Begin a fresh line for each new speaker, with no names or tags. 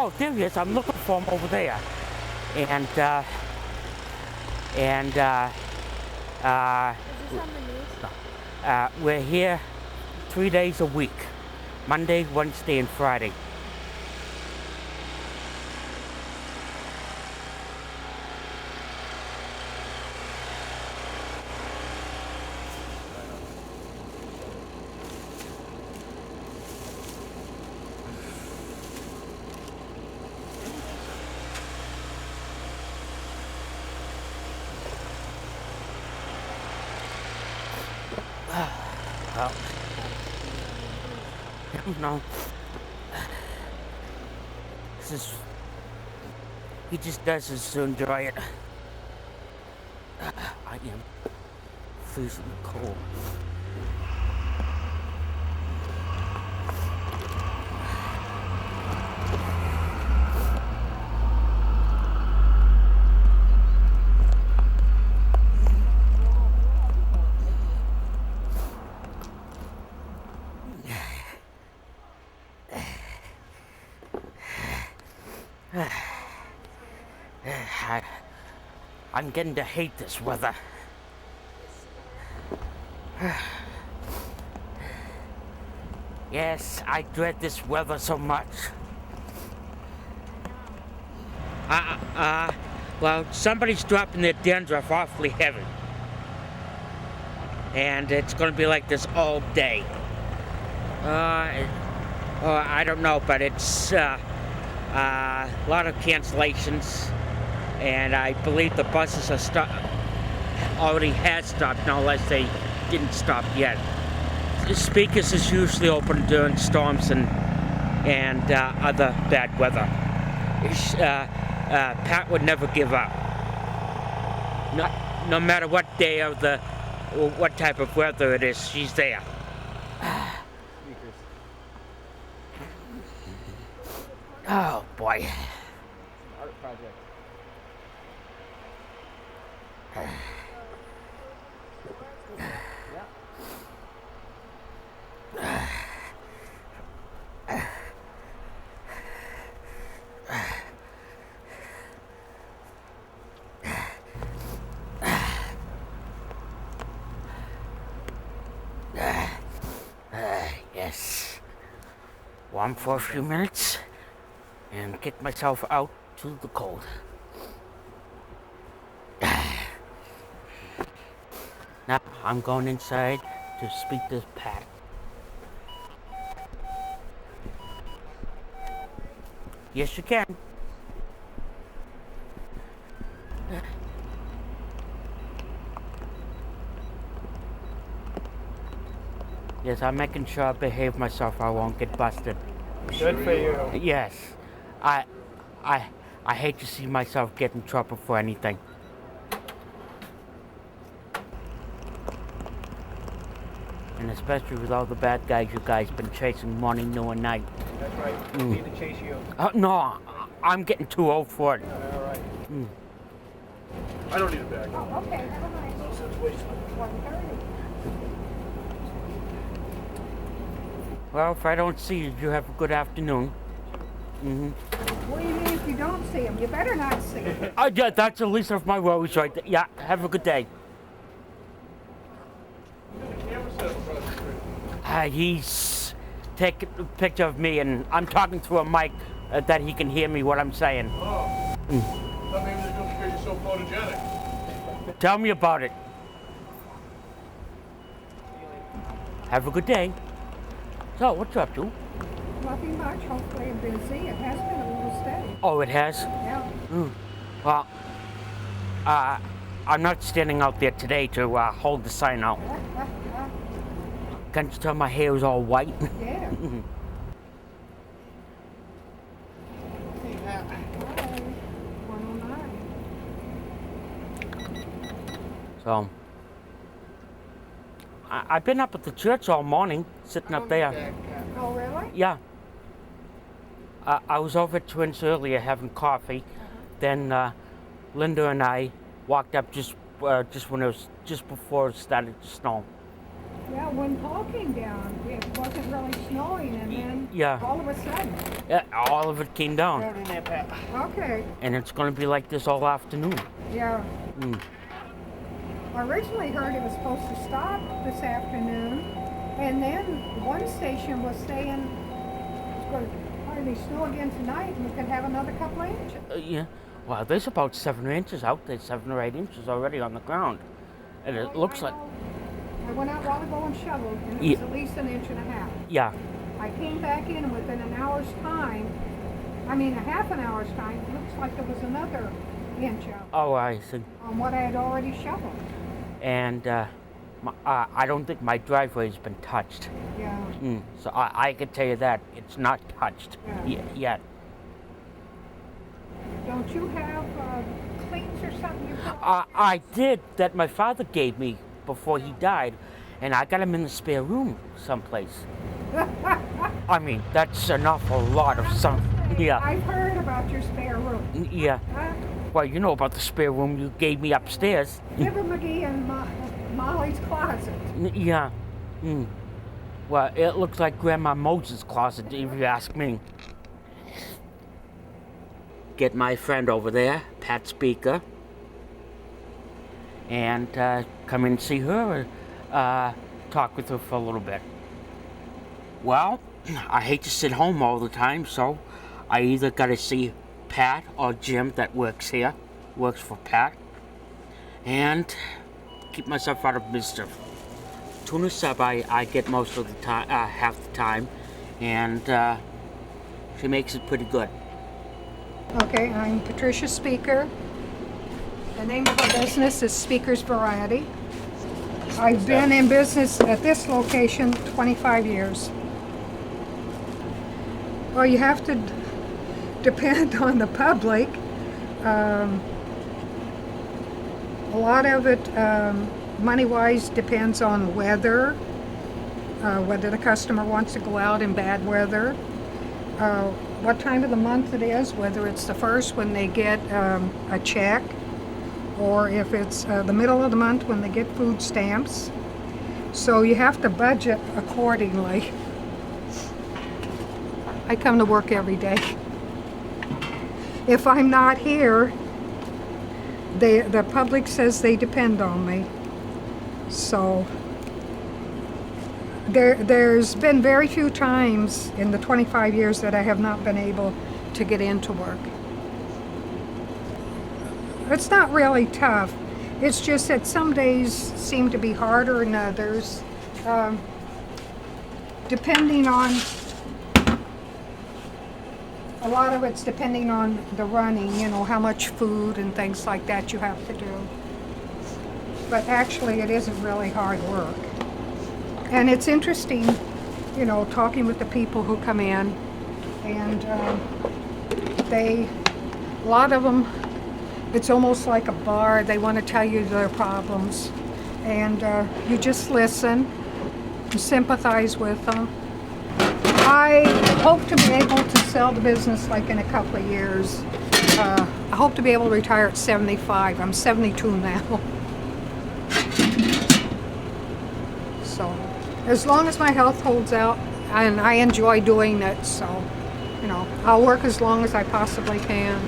Oh, there he is. I'm looking for him over there. And,
Is this on the news?
we're here 3 days a week. Monday, Wednesday, and Friday. Well, no. This is. He just does this to enjoy it. I am freezing cold. I'm getting to hate this weather. Yes, I dread this weather so much. Well, somebody's dropping their dandruff awfully heavy. And it's going to be like this all day. I don't know, but it's a lot of cancellations. And I believe the buses are already has stopped, no less they didn't stop yet. The speakers is usually open during storms and other bad weather. Pat would never give up. No matter what day of what type of weather it is, she's there. Oh boy.
Art project.
Yes. Warm for a few minutes and get myself out to the cold. Now I'm going inside to speak to Pat. Yes, you can. Yes, I'm making sure I behave myself. I won't get busted.
Good for you.
Yes, I hate to see myself get in trouble for anything. And especially with all the bad guys you guys been chasing morning, noon, and night.
That's right. We need to chase you.
No, I'm getting too old for it.
All right.
I don't need a bag.
Oh, okay, never mind.
No sense wasting it.
1:30.
Well, if I don't see you, you have a good afternoon.
What do you mean if you don't see him? You better not see him.
Yeah, that's the least of my worries right there. Yeah, have a good day.
The camera set across the street.
He's taking a picture of me, and I'm talking through a mic that he can hear me what I'm saying.
Oh. Thought maybe they're doing because you're so photogenic.
Tell me about it. Have a good day. So, what's up, Joe?
Nothing much. Hopefully busy. It has been a little steady.
Oh, it has?
Yeah.
Well, I'm not standing out there today to hold the sign out. Can't you tell my hair is all white?
Yeah. Hi, 109.
So, I've been up at the church all morning, sitting up there.
Oh, really?
Yeah. I was over at Twins earlier having coffee. Then Linda and I walked up just when it was just before it started to snow.
Yeah, when Paul came down, it wasn't really snowing, and then
Yeah.
all of a sudden.
All of it came down.
Down in there, Pat.
Okay,
And it's going to be like this all afternoon.
yeah.
Mm.
I originally heard it was supposed to stop this afternoon, and then one station was saying it's going to hardly snow again tonight, and we could have another couple of inches.
Yeah. Well, there's about 7 inches out there, 7 or 8 inches already on the ground. And it looks like,
I went out a while ago and shoveled, and it was at least an inch and a half.
yeah.
I came back in, and within an hour's time, I mean a half an hour's time, it looks like there was another inch out
Oh, I see.
on what I had already shoveled.
And I don't think my driveway's been touched.
Yeah.
So I can tell you that it's not touched yet.
Don't you have cleats or something you put?
I did that my father gave me before he died, and I got them in the spare room someplace. I mean, that's an awful lot of something. Yeah.
I've heard about your spare room.
Yeah. Well, you know about the spare room you gave me upstairs.
Fibber McGee and Molly's closet.
Yeah. Well, it looks like Grandma Moses' closet, if you ask me. Get my friend over there, Pat Speaker, and come in and see her, talk with her for a little bit. Well, I hate to sit home all the time, so I either got to see Pat or Jim that works here, works for Pat, and keep myself out of mischief. Tuna sub I get most of the time, half the time, and she makes it pretty good.
Okay, I'm Patricia Speaker. The name of our business is Speaker's Variety. I've been in business at this location 25 years. Well, you have to depend on the public. A lot of it, money-wise, depends on weather, whether the customer wants to go out in bad weather, what time of the month it is, whether it's the first when they get a check, or if it's the middle of the month when they get food stamps. So you have to budget accordingly. I come to work every day. If I'm not here, the public says they depend on me. So there's been very few times in the 25 years that I have not been able to get into work. It's not really tough. It's just that some days seem to be harder than others, depending on, a lot of it's depending on the running, you know, how much food and things like that you have to do. But actually it isn't really hard work. And it's interesting, you know, talking with the people who come in, and a lot of them, it's almost like a bar. They want to tell you their problems, and you just listen and sympathize with them. I hope to be able to sell the business like in a couple of years. I hope to be able to retire at 75. I'm 72 now. So, as long as my health holds out, and I enjoy doing it, so, you know, I'll work as long as I possibly can.